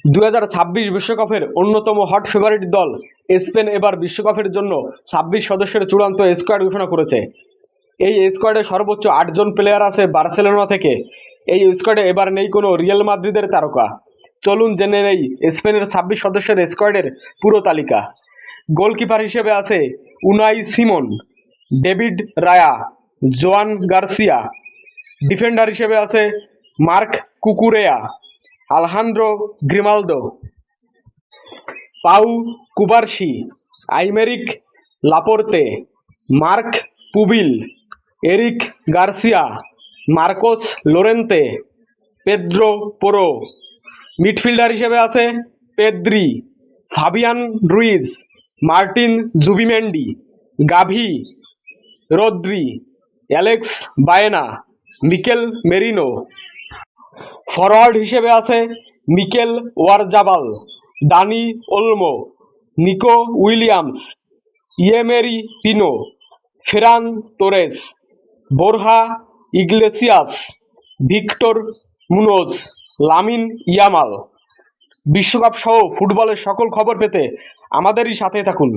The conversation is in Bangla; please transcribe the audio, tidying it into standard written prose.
2026 বিশ্বকাপের অন্যতম হট ফেভারিট দল স্পেন এবার বিশ্বকাপের জন্য 26 সদস্যের চূড়ান্ত স্কোয়াড ঘোষণা করেছে। এই স্কোয়াডে সর্বোচ্চ 8 জন প্লেয়ার আছে বার্সেলোনা থেকে। এই স্কোয়াডে এবার নেই কোনো রিয়াল মাদ্রিদের তারকা। চলুন জেনে নেই স্পেনের 26 সদস্যের স্কোয়াডের পুরো তালিকা। গোলকিপার হিসেবে আছে উনাই সিমন, ডেভিড রায়া, জোয়ান গার্সিয়া। ডিফেন্ডার হিসেবে আছে Marc Cucurella, Alejandro Grimaldo, Pau Cubarsi, Aymeric Laporte, Marc Pubill, Eric Garcia, Marcos Llorente, Pedro Porro. Midfielder হিসেবে আছে Pedri, Fabian Ruiz, Martin Zubimendi, Gavi, Rodri, Alex Baena, Mikel Merino. Forward হিসেবে আছে Mikel Oyarzabal, Dani Olmo, Nico Williams, ইয়েমেরি Pino, Ferran Torres, Borja Iglesias, Victor Munoz, Lamine Yamal. বিশ্বকাপ সহ ফুটবলের সকল খবর পেতে আমাদেরই সাথে থাকুন।